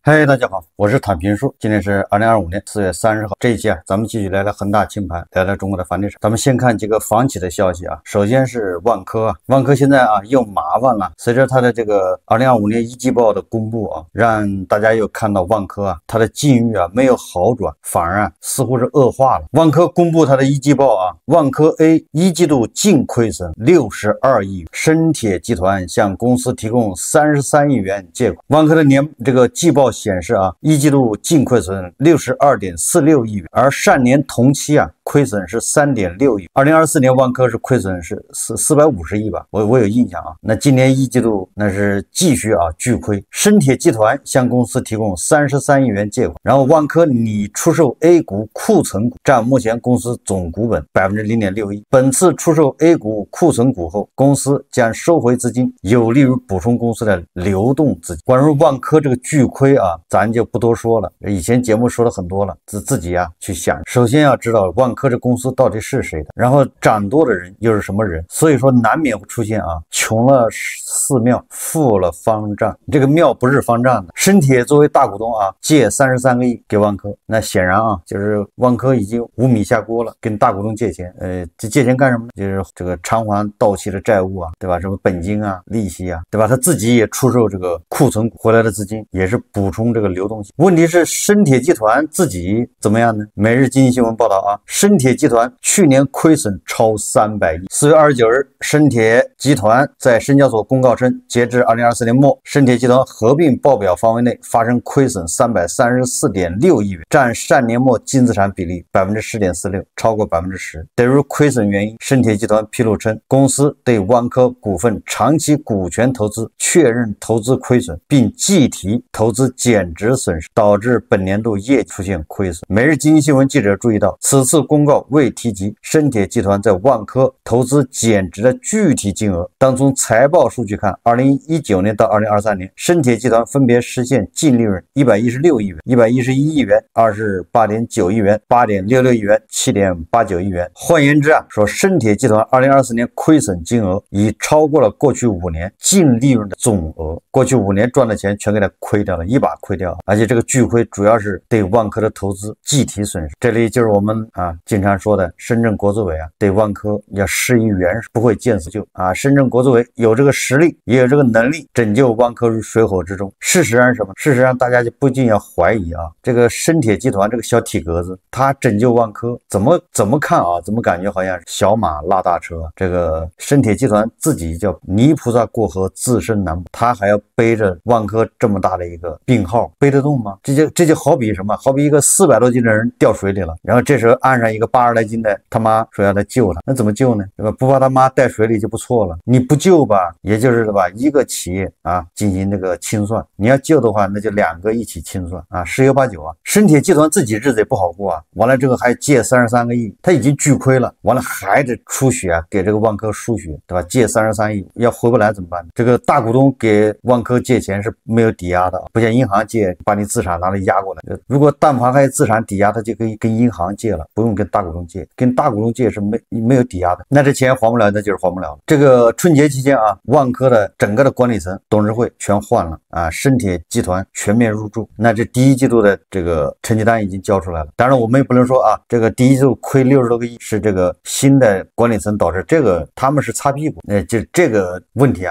嗨，大家好，我是坦平叔。今天是2025年4月30号，这一期咱们继续来聊恒大清盘，聊聊中国的房地产。咱们先看几个房企的消息啊。首先是万科万科现在又麻烦了。随着它的这个2025年一季报的公布让大家又看到万科它的境遇没有好转，反而似乎是恶化了。万科公布它的一季报万科 A 一季度净亏损62亿元，深铁集团向公司提供33亿元借款。万科的这个季报显示一季度净亏损62.46亿元，而上年同期亏损是3.6亿。2024年万科是亏损是450亿吧，我有印象那今年一季度那是继续巨亏。深铁集团向公司提供33亿元借款，然后万科拟出售 A 股库存股，占目前公司总股本0.61%。本次出售 A 股库存股后，公司将收回资金，有利于补充公司的流动资金。关于万科这个巨亏咱就不多说了，以前节目说了很多了，自己去想。首先要知道万科这公司到底是谁的，然后掌舵的人又是什么人，所以说难免会出现穷了寺庙，富了方丈。这个庙不是方丈的。深铁作为大股东借33个亿给万科，那显然就是万科已经无米下锅了，跟大股东借钱。这借钱干什么呢？就是这个偿还到期的债务对吧？什么本金利息对吧？他自己也出售这个库存回来的资金，也是补充这个流动性。问题是深铁集团自己怎么样呢？每日经济新闻报道深铁集团去年亏损超300亿。4月29日，深铁集团在深交所公告称，截至2024年末，深铁集团合并报表范围内发生亏损334.6亿元，占上年末净资产比例10.46%，超过10%。对于亏损原因，深铁集团披露称，公司对万科股份长期股权投资确认投资亏损，并计提投资减值损失，导致本年度业绩出现亏损。每日经济新闻记者注意到，此次公告未提及深铁集团在万科投资减值的具体金额。当从财报数据看，2019年到2023年，深铁集团分别实现净利润116亿元、111亿元、28.9亿元、8.66亿元、7.89亿元。换言之说深铁集团2024年亏损金额已超过了过去5年净利润的总额。过去5年赚的钱全给它亏掉了，一把亏掉，而且这个巨亏主要是对万科的投资计提损失。这里就是我们经常说的深圳国资委对万科要施以援手，不会见死救深圳国资委有这个实力，也有这个能力拯救万科于水火之中。事实上是什么？事实上大家就不禁要怀疑这个深铁集团这个小体格子，他拯救万科怎么看怎么感觉好像是小马拉大车。这个深铁集团自己叫泥菩萨过河自身难，他还要背着万科这么大的一个病号，背得动吗？这就好比什么？好比一个400多斤的人掉水里了，然后这时候岸上一个80来斤的他妈说要他救他，那怎么救呢？对吧？不把他妈带水里就不错了，你不救吧，也就是对吧？一个企业进行这个清算，你要救的话，那就2个一起清算十有八九深铁集团自己日子也不好过完了这个还借33个亿，他已经巨亏了，完了还得出血给这个万科输血，对吧？借33亿要回不来怎么办？这个大股东给万科借钱是没有抵押的，不像银行借把你资产拿来压过来。如果但凡还有资产抵押，他就可以跟银行借了，不用跟大股东借，跟大股东借是没有抵押的，那这钱还不了，那就是还不了。这个春节期间万科的整个的管理层董事会全换了深铁集团全面入驻。那这第一季度的这个成绩单已经交出来了。当然我们也不能说这个第一季度亏60多个亿是这个新的管理层导致，这个他们是擦屁股，就这个问题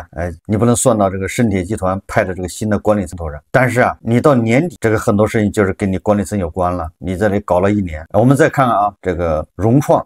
你不能算到这个深铁集团派的这个新的管理层头上。但是你到年底这个很多事情就是跟你管理层有关了，你这里搞了1年。我们再看看这个融创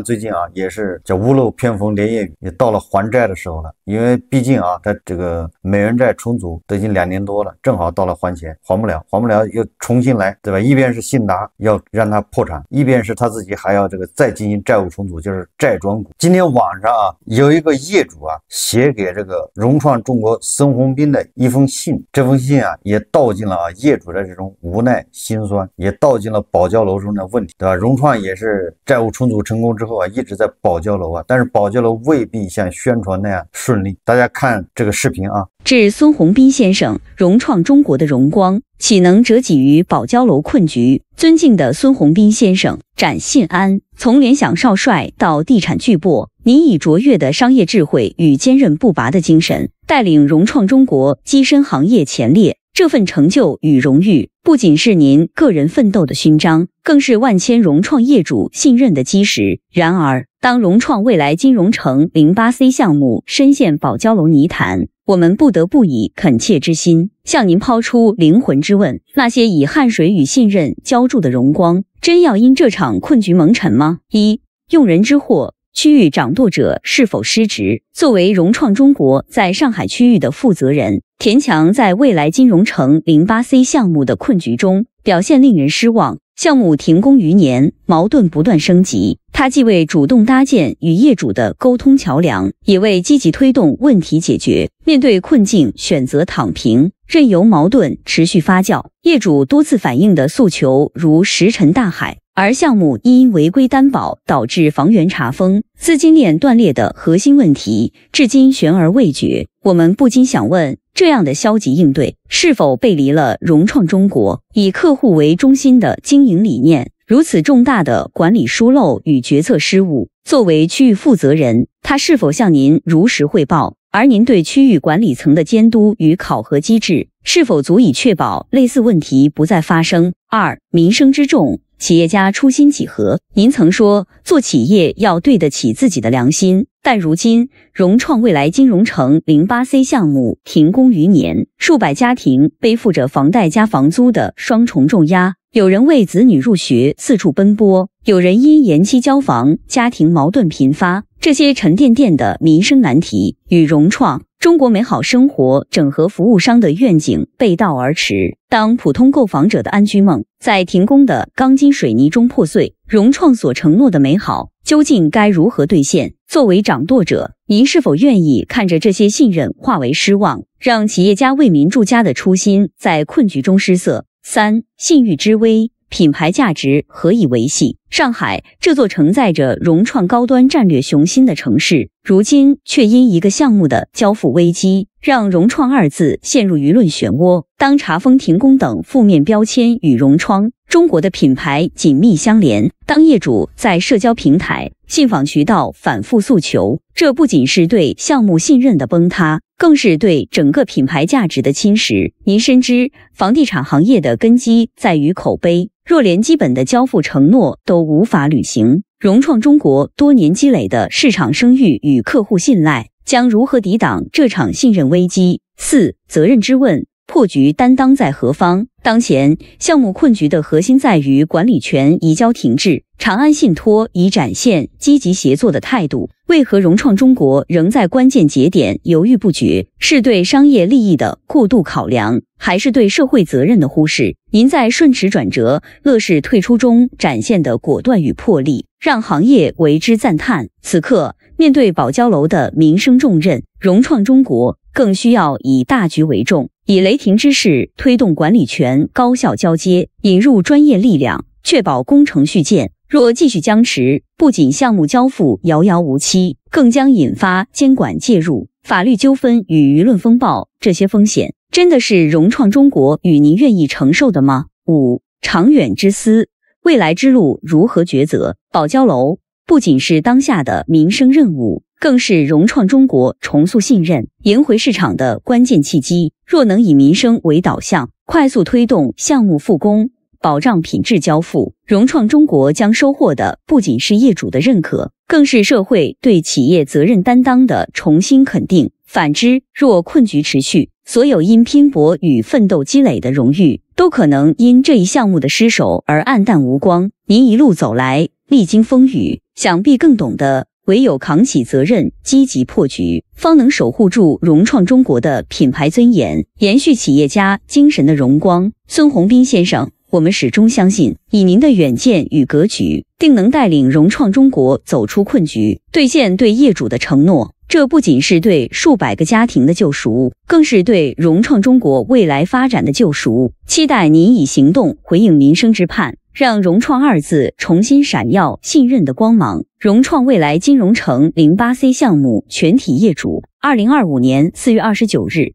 最近也是叫屋漏偏逢连夜雨，也到了还债的时候了。因为毕竟它这个美元债重组都已经2年多了，正好到了还钱，还不了又重新来，对吧？一边是信达要让它破产，一边是他自己还要这个再进行债务重组，就是债转股。今天网上有一个业主写给这个融创中国孙宏斌的一封信，这封信也道尽了业主的这种无奈心酸，也道尽了保交楼中的问题，对吧？融创也是债务重组成功之后一直在保交楼但是保交楼未必像宣传那样顺利。大家看这个视频致孙宏斌先生，融创中国的荣光岂能折戟于保交楼困局？尊敬的孙宏斌先生，展信安，从联想少帅到地产巨擘，您以卓越的商业智慧与坚韧不拔的精神，带领融创中国跻身行业前列，这份成就与荣誉不仅是您个人奋斗的勋章，更是万千融创业主信任的基石。然而，当融创未来金融城 08C 项目深陷保交楼泥潭，我们不得不以恳切之心向您抛出灵魂之问：那些以汗水与信任浇筑的荣光，真要因这场困局蒙尘吗？一、用人之祸，区域掌舵者是否失职？作为融创中国在上海区域的负责人，田强在未来金融城 08C 项目的困局中表现令人失望。项目停工余年，矛盾不断升级。他既未主动搭建与业主的沟通桥梁，也未积极推动问题解决。面对困境，选择躺平，任由矛盾持续发酵。业主多次反映的诉求如石沉大海，而项目因违规担保导致房源查封、资金链断裂的核心问题，至今悬而未决。我们不禁想问，这样的消极应对是否背离了融创中国以客户为中心的经营理念？如此重大的管理疏漏与决策失误，作为区域负责人，他是否向您如实汇报？而您对区域管理层的监督与考核机制是否足以确保类似问题不再发生？二、民生之重，企业家初心几何？您曾说做企业要对得起自己的良心，但如今融创未来金融城 08C 项目停工余年，数百家庭背负着房贷加房租的双重重压，有人为子女入学四处奔波，有人因延期交房，家庭矛盾频发。这些沉甸甸的民生难题与融创中国美好生活整合服务商的愿景背道而驰。当普通购房者的安居梦在停工的钢筋水泥中破碎，融创所承诺的美好究竟该如何兑现？作为掌舵者，您是否愿意看着这些信任化为失望，让企业家为民助家的初心在困局中失色？三、信誉之危，品牌价值何以维系？上海这座承载着融创高端战略雄心的城市，如今却因一个项目的交付危机，让融创二字陷入舆论漩涡。当查封停工等负面标签与融创中国的品牌紧密相连，当业主在社交平台、信访渠道反复诉求，这不仅是对项目信任的崩塌，更是对整个品牌价值的侵蚀。您深知房地产行业的根基在于口碑，若连基本的交付承诺都无法履行，融创中国多年积累的市场声誉与客户信赖将如何抵挡这场信任危机？四、责任之问，破局担当在何方？当前项目困局的核心在于管理权移交停滞。长安信托已展现积极协作的态度，为何融创中国仍在关键节点犹豫不决？是对商业利益的过度考量，还是对社会责任的忽视？您在顺驰转折、乐视退出中展现的果断与魄力，让行业为之赞叹。此刻，面对保交楼的民生重任，融创中国更需要以大局为重，以雷霆之势推动管理权高效交接，引入专业力量，确保工程续建。若继续僵持，不仅项目交付遥遥无期，更将引发监管介入、法律纠纷与舆论风暴。这些风险真的是融创中国与您愿意承受的吗？五、长远之思，未来之路如何抉择？保交楼不仅是当下的民生任务，更是融创中国重塑信任、赢回市场的关键契机。若能以民生为导向，快速推动项目复工，保障品质交付，融创中国将收获的不仅是业主的认可，更是社会对企业责任担当的重新肯定。反之，若困局持续，所有因拼搏与奋斗积累的荣誉，都可能因这一项目的失手而黯淡无光。您一路走来，历经风雨，想必更懂得唯有扛起责任，积极破局，方能守护住融创中国的品牌尊严，延续企业家精神的荣光。孙宏斌先生，我们始终相信，以您的远见与格局，定能带领融创中国走出困局，兑现对业主的承诺。这不仅是对数百个家庭的救赎，更是对融创中国未来发展的救赎。期待您以行动回应民生之盼，让融创二字重新闪耀信任的光芒。融创未来金融城 08C 项目全体业主，2025年4月29日。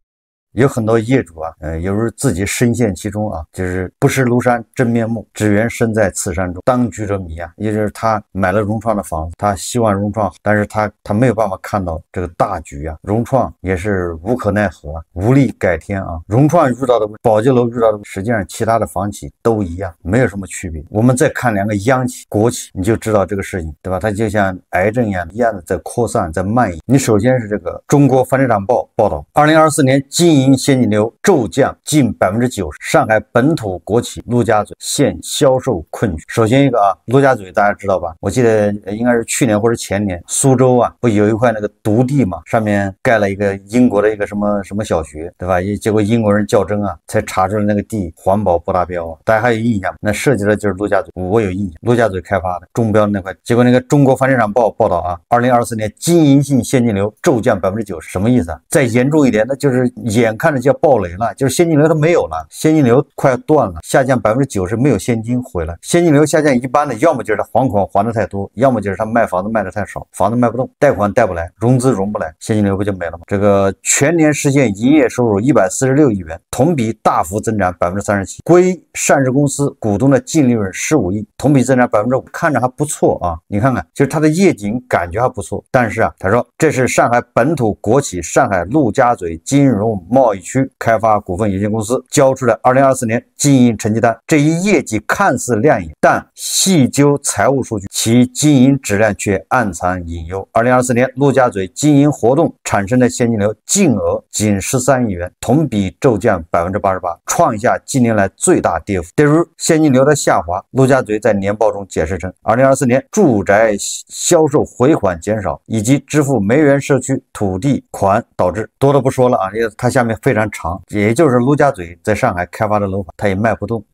有很多业主啊，有时候自己深陷其中啊，就是不识庐山真面目，只缘身在此山中，当局者迷啊。也就是他买了融创的房子，他希望融创，但是他没有办法看到这个大局啊，融创也是无可奈何，无力改天啊。融创遇到的保交楼遇到的，实际上其他的房企都一样，没有什么区别。我们再看两个央企、国企，你就知道这个事情，对吧？它就像癌症一样的在扩散，在蔓延。你首先是这个中国房地产报报道，2024年经营现金流骤降近90%，上海本土国企陆家嘴现销售困局。首先一个啊，陆家嘴大家知道吧？我记得应该是去年或者前年，苏州啊不有一块那个独地嘛，上面盖了一个英国的一个什么小学，对吧？结果英国人较真啊，才查出来那个地环保不达标啊。大家还有印象？那设计的就是陆家嘴，我有印象，陆家嘴开发的中标的那块。结果那个中国房地产报报道啊，2024年经营性现金流骤降90%，什么意思啊？再严重一点，那就是眼看着就要爆雷了，就是现金流都没有了，现金流快要断了，下降90%，没有现金回来。现金流下降一般的，要么就是他还款还的太多，要么就是他卖房子卖的太少，房子卖不动，贷款贷不来，融资融不来，现金流不就没了吗？这个全年实现营业收入146亿元，同比大幅增长37%，归上市公司股东的净利润15亿，同比增长5%，看着还不错啊。你看看，就是它的业绩感觉还不错，但是啊，他说这是上海本土国企上海陆家嘴金融贸易区开发股份有限公司交出的2024年经营成绩单，这一业绩看似亮眼，但细究财务数据，其经营质量却暗藏隐忧。2024年陆家嘴经营活动产生的现金流净额仅13亿元，同比骤降88%，创下近年来最大跌幅。对于现金流的下滑，陆家嘴在年报中解释称，2024年住宅销售回款减少以及支付梅园社区土地款导致，多的不说了啊，因为它下面非常长，也就是陆家嘴在上海开发的楼盘，它也卖不动。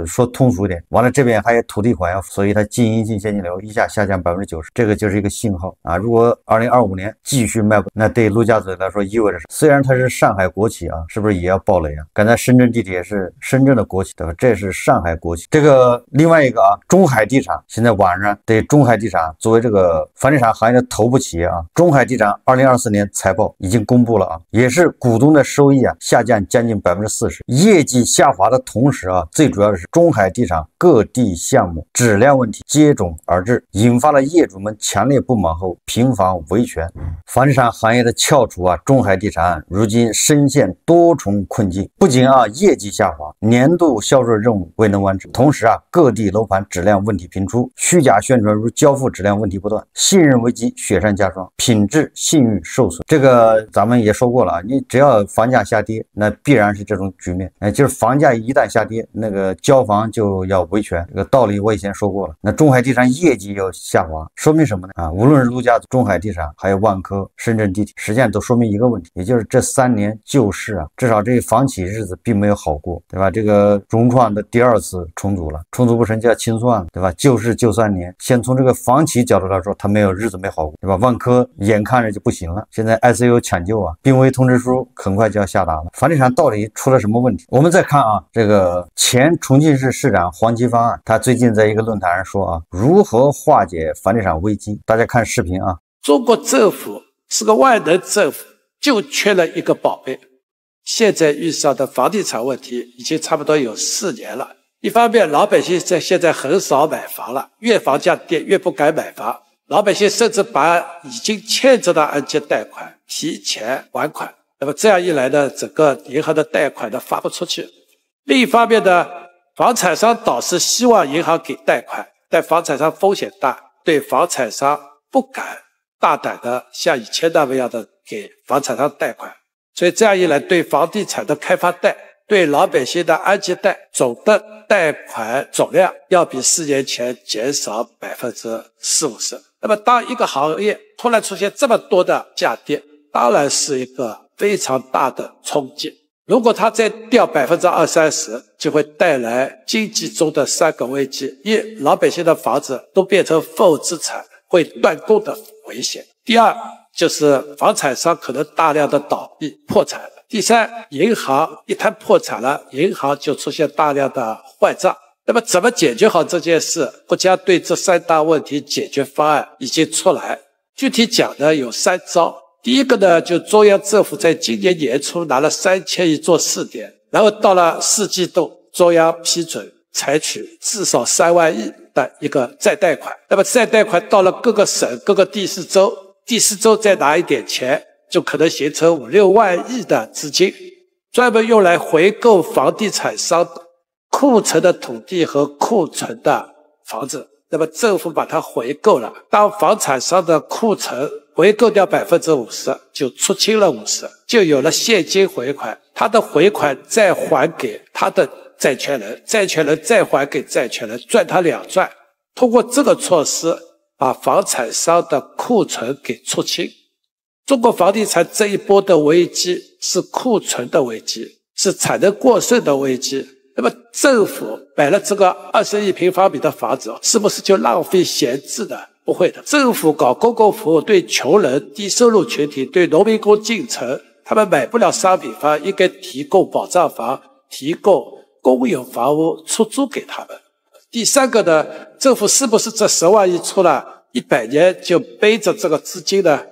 说通俗一点，完了这边还有土地款要，所以它经营性现金流一下下降90%，这个就是一个信号啊。如果2025年继续卖不，那对陆家嘴来说意味着虽然它是上海国企啊，是不是也要爆雷啊？刚才深圳地铁是深圳的国企，对吧？这是上海国企。这个另外一个啊，中海地产现在晚上对中海地产作为这个房地产行业的头部企业啊，中海地产2024年财报已经公布了啊，也是股东的收益啊下降将近40%，业绩下滑的同时啊，最主要的是中海地产各地项目质量问题接踵而至，引发了业主们强烈不满后频繁维权。房地产行业的翘楚啊，中海地产如今深陷多重困境，不仅啊业绩下滑，年度销售任务未能完成，同时啊各地楼盘质量问题频出，虚假宣传如交付质量问题不断，信任危机雪上加霜，品质信誉受损。这个咱们也说过了啊，你只要房价下跌，那必然是这种局面。就是房价一旦下跌，那个交房就要维权，这个道理我以前说过了。那中海地产业绩要下滑，说明什么呢？啊，无论是陆家、中海地产，还有万科、深圳地铁，实际上都说明一个问题，也就是这3年救市啊，至少这房企日子并没有好过，对吧？这个融创的第2次重组了，重组不成就要清算了，对吧？救市救3年，先从这个房企角度来说，它没有日子没好过，对吧？万科眼看着就不行了，现在 ICU 抢救啊，病危通知书很快就要下达了。房地产到底出了什么问题？我们再看啊，这个前重庆市市长黄奇帆啊，他最近在一个论坛上说啊，如何化解房地产危机？大家看视频啊。中国政府是个万能政府，就缺了一个宝贝。现在遇上的房地产问题已经差不多有4年了。一方面，老百姓现在很少买房了，越房价跌越不敢买房，老百姓甚至把已经欠着的按揭贷款提前还款，那么这样一来呢，整个银行的贷款呢发不出去。另一方面呢，房产商倒是希望银行给贷款，但房产商风险大，对房产商不敢大胆的像以前那么样的给房产商贷款，所以这样一来，对房地产的开发贷，对老百姓的按揭贷总的贷款总量要比4年前减少40-50%。那么当一个行业突然出现这么多的下跌，当然是一个非常大的冲击。如果它再掉20-30%，就会带来经济中的3个危机：一，老百姓的房子都变成负资产，会断供的危险；第二，就是房产商可能大量的倒闭破产；第三，银行一旦破产了，银行就出现大量的坏账。那么怎么解决好这件事？国家对这3大问题解决方案已经出来，具体讲呢有3招。第一个呢，就中央政府在今年年初拿了3000亿做试点，然后到了4季度，中央批准采取至少3万亿的一个再贷款。那么再贷款到了各个省、各个地市州，第4州再拿一点钱，就可能形成5、6万亿的资金，专门用来回购房地产商库存的土地和库存的房子。那么政府把它回购了，当房产商的库存回购掉 50%， 就出清了50%，就有了现金回款，他的回款再还给他的债权人，债权人再还给债权人，赚他2赚。通过这个措施，把房产商的库存给出清。中国房地产这一波的危机是库存的危机，是产能过剩的危机。那么政府买了这个20亿平方米的房子，是不是就浪费闲置的？不会的，政府搞公共服务，对穷人、低收入群体、对农民工进城，他们买不了商品房，应该提供保障房，提供公有房屋出租给他们。第三个呢，政府是不是这10万亿出了100年就背着这个资金呢？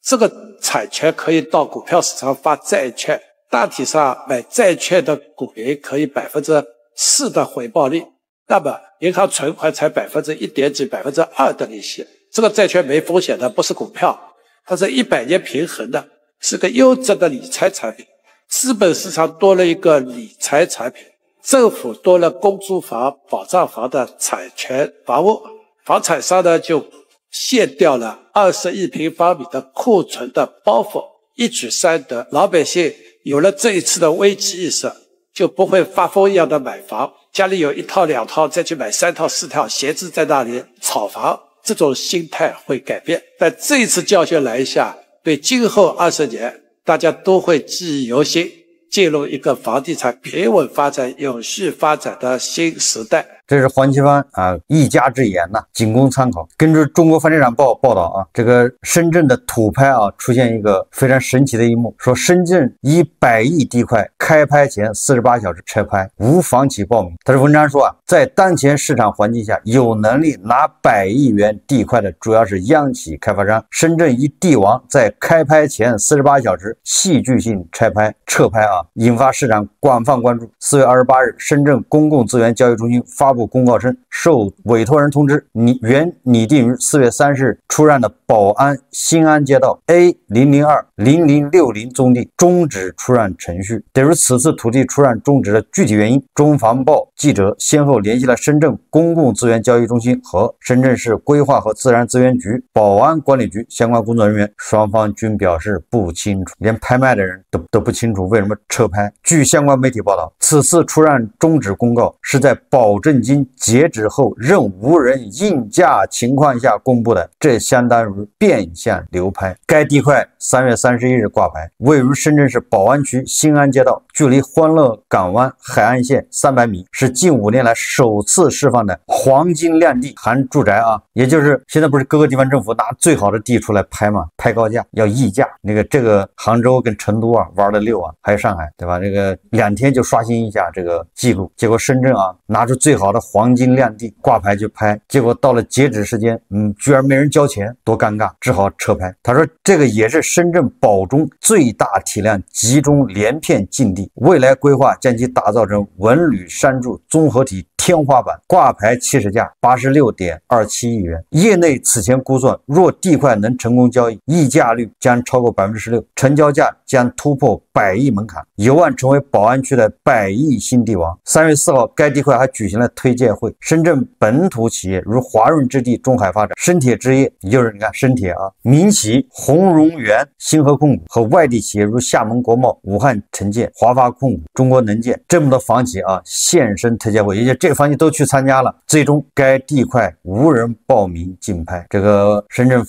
这个产权可以到股票市场发债券，大体上买债券的股民可以4%的回报率，那么银行存款才1.几、2%的利息。这个债券没风险的，不是股票，它是100年平衡的，是个优质的理财产品。资本市场多了一个理财产品，政府多了公租房、保障房的产权房屋，房产商呢就卸掉了20亿平方米的库存的包袱，一举3得。老百姓有了这一次的危机意识，就不会发疯一样的买房，家里有1套2套再去买3套4套，闲置在那里炒房，这种心态会改变。但这一次教训来一下，对今后20年大家都会记忆犹新，进入一个房地产平稳发展、有序发展的新时代。这是黄奇帆一家之言呐，仅供参考。根据中国房地产报报道啊，这个深圳的土拍出现一个非常神奇的一幕，说深圳以100亿地块开拍前48小时拆拍，无房企报名。但是文章说在当前市场环境下，有能力拿100亿元地块的主要是央企开发商。深圳一地王在开拍前48小时戏剧性拆拍撤拍引发市场广泛关注。4月28日，深圳公共资源交易中心发布公告称，受委托人通知，原拟定于4月30日出让的宝安新安街道 A0020060宗地终止出让程序。对于此次土地出让终止的具体原因，中防报记者先后联系了深圳公共资源交易中心和深圳市规划和自然资源局、宝安管理局相关工作人员，双方均表示不清楚，连拍卖的人都不清楚为什么撤拍。据相关媒体报道，此次出让终止公告是在保证金截止后任无人应价情况下公布的，这相当于变相流拍。该地块3月31日挂牌，位于深圳市宝安区新安街道，距离欢乐港湾海岸线300米，是近5年来首次释放的黄金量地含住宅也就是现在不是各个地方政府拿最好的地出来拍嘛，拍高价要溢价。这个杭州跟成都玩的溜还有上海，对吧？这个2天就刷新一下这个记录。结果深圳拿出最好的黄金量地挂牌去拍，结果到了截止时间居然没人交钱，多尴尬，只好撤拍。他说这个也是深圳宝中最大体量集中连片禁地，未来规划将其打造成文旅商住综合体天花板，挂牌起始价86.27亿元。业内此前估算，若地块能成功交易，溢价率将超过 16%， 成交价将突破100亿门槛，有望成为宝安区的100亿新地王。3月4号，该地块还举行了推介会，深圳本土企业如华润置地、中海发展、深铁置业，也就是你看深铁民企鸿荣源、星河控股和外地企业如厦门国贸、武汉城建、华发控股、中国能建这么多房企现身推介会，也就这个房企都去参加了。最终该地块无人报名竞拍。这个深圳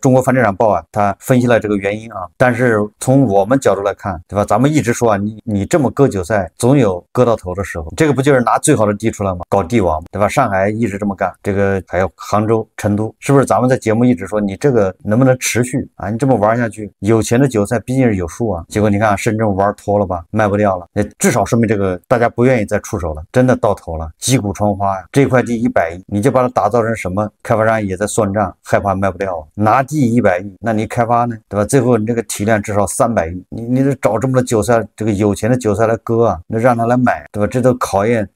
中国房地产报他分析了这个原因但是从我们角度来看，对吧？咱们一直说你这么割韭菜，总有割到头的时候。这个不就是拿最好的地出来吗？搞地王，对吧？上海一直这么干，这个还有杭州、成都，是不是？咱们在节目一直说你这个能不能持续你这么玩下去，有钱的韭菜毕竟是有数结果你看深圳玩脱了吧，卖不掉了，至少说明这个大家不愿意再出手了，真的到头了。击鼓传花呀，这块地100亿，你就把它打造成什么？开发商也在算账，害怕卖不掉啊。拿地100亿，那你开发呢，对吧？最后你这个体量至少300亿，你得找这么多韭菜，这个有钱的韭菜来割啊，那让他来买，对吧？这都考验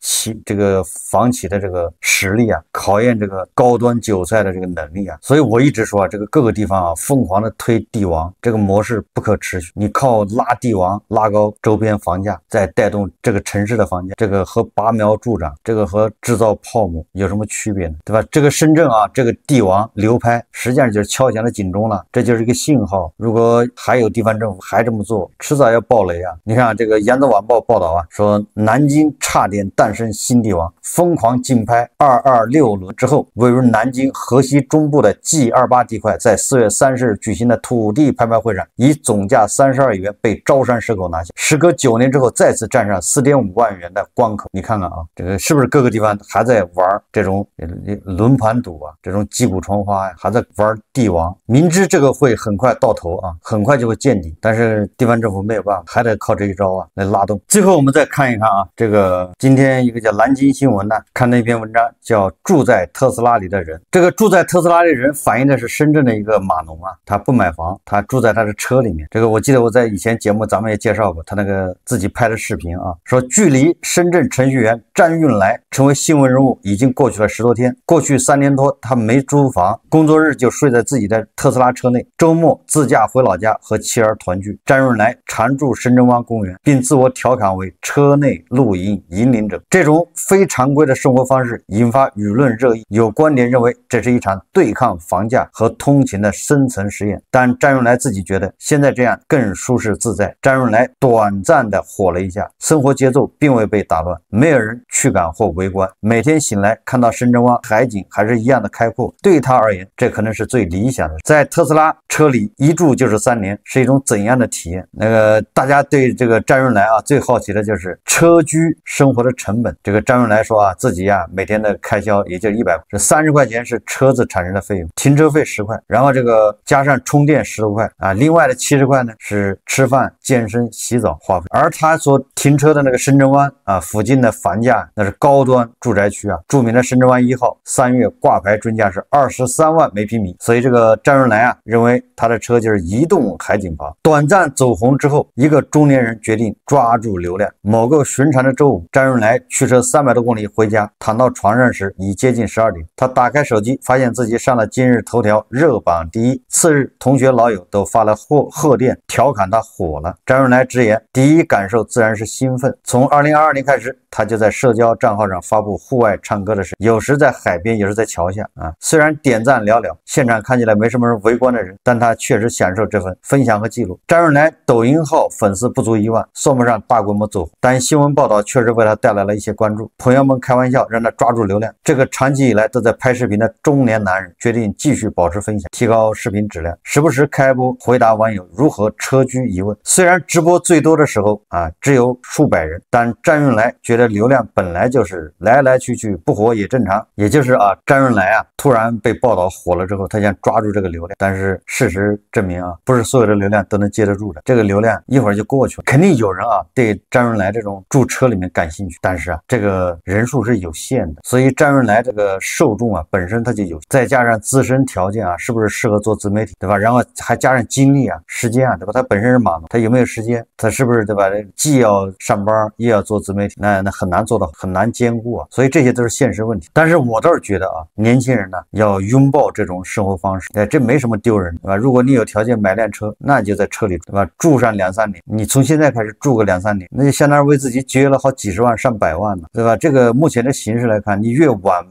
这个房企的这个实力啊，考验这个高端韭菜的这个能力啊。所以我一直说啊，这个各个地方啊，疯狂的推地王，这个模式不可持续。你靠拉地王拉高周边房价，再带动这个城市的房价，这个和拔苗助长，这个和制造泡沫有什么区别呢？对吧？这个深圳啊，这个地王流拍，实际上就是敲响了警钟了，这就是一个信号。如果还有地方政府还这么做，迟早要爆雷啊！你看啊，这个《扬子晚报》报道啊，说南京差点诞生新地王，疯狂竞拍226轮之后，位于南京河西中部的 G28地块，在4月30日举行的土地拍卖会上，以总价32亿元被招山蛇口拿下。时隔9年之后，再次站上4.5万元的关口。你看看啊，这个是不是各个地方还在玩这种轮盘赌啊，这种击鼓传花呀，还在玩地王？明知这个会很快到头啊，很快就会见底，但是地方政府没有办法，还得靠这一招啊来拉动。最后我们再看一看啊，这个今天一个叫南京新闻呢，看那篇文章叫住在特斯拉里的人。这个住在特斯拉里的人反映的是深圳的一个码农啊，他不买房，他住在他的车里面。这个我记得我在以前节目咱们也介绍过，他那个自己拍的视频啊，说距离深圳程序员张运来成为新闻人物已经过去了10多天。过去3年多，他没租房，工作日就睡在自己的特斯拉车内，周末自驾回老家和妻儿团聚。张运来常驻深圳湾公园，并自我调侃为车内露营引领者。这种非常规的生活方式引发舆论热议，有观点认为这是一场对抗房价和通勤的深层实验，但张运来自己觉得现在这样更舒适自在。张运来短暂的火了一下，生活节奏并未被打乱，没有人驱赶或围观，每天醒来看到深圳湾海景还是一样的开阔，对他而言这可能是最理想的。在特斯拉车里一住就是3年，是一种怎样的体验？大家对这个张运来啊最好奇的就是车居生活的成本。这个张运来说啊，自己啊每天的开销也就100块，这30块钱是车子产生的费用，停车费10块，然后这个加上充电10多块啊，另外的70块呢是吃饭、健身、洗澡花费。而他所停车的那个深圳湾啊附近的房价那是高端住宅区啊，著名的深圳湾1号3月挂牌均价是23万每平米，所以这个张运来啊认为他的车就是移动海景房。短暂走红之后，一个中年人决定抓住流量。某个寻常的周五，张运来驱车300多公里回家，躺到床上时已接近12点。他打开手机，发现自己上了今日头条热榜第1。次日，同学老友都发了贺电，调侃他火了。张运来直言，第一感受自然是兴奋。从2022年开始，他就在社交账号上发布户外唱歌的事，有时在海边，有时在桥下啊。虽然点赞寥寥，现场看起来没什么人围观的人，但他确实享受这份分享和记录。张运来抖音号粉丝不足1万，算不上大规模走红，但新闻报道确实为他带来了一些关注。朋友们开玩笑让他抓住流量。这个长期以来都在拍视频的中年男人决定继续保持分享，提高视频质量，时不时开播回答网友如何车居疑问。虽然直播最多的时候啊只有数百人，但张运来觉得流量本来就是来来去去，不火也正常。也就是啊，张运来啊突然被报道火了之后，他想抓住这个流量，但是事实证明啊，不是所有的流量都能接得住的，这个流量一会儿就过去了。肯定有人啊对张运来这种住车里面感兴趣，但是啊这个人数是有限的，所以张运来这个受众啊本身它就有，再加上自身条件啊是不是适合做自媒体，对吧？然后还加上精力啊、时间啊，对吧？他本身是码农，他有没有时间？他是不是对吧？既要上班也要做自媒体，那很难做到，很难兼顾啊。所以这些都是现实问题。但是我倒是觉得啊，年轻人呢要拥抱这种生活方式，这没什么丢人，对吧？如果你有条件买辆车，那就在车里，对吧？住上2-3年，你从现在开始住个2-3年，那就相当于为自己节约了好几十万上百万呢，对吧？这个目前的形势来看，你越晚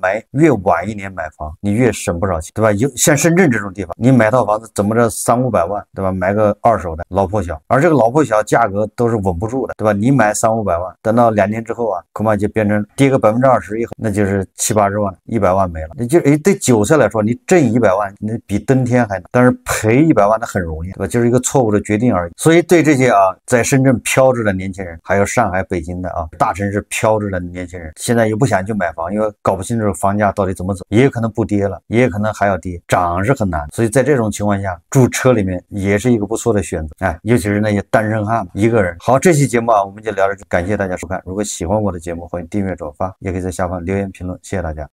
1年买房，你越省不少钱，对吧？像深圳这种地方，你买套房子怎么着300-500万，对吧？买个二手的老破小，而这个老破小价格都是稳不住的，对吧？你买300-500万，等到2年之后啊，恐怕就变成跌个20%以后，那就是70-80万，100万没了。你就对韭菜来说，你挣100万，那比登天还难，但是赔100万那很容易，对吧？就是一个错误的决定而已。所以对这些啊，在深圳飘着的年轻人，还有上海、北京的啊大城市飘着的年轻人，现在又不想去买房，因为搞不清楚房价到底怎么走，也有可能不跌了，也有可能还要跌，涨是很难。所以在这种情况下，住车里面也是一个不错的选择，尤其是那些单身汉一个人。好，这期节目啊，我们就聊到这，感谢大家收看。如果喜欢我的节目，欢迎订阅。转发，也可以在下方留言评论。谢谢大家。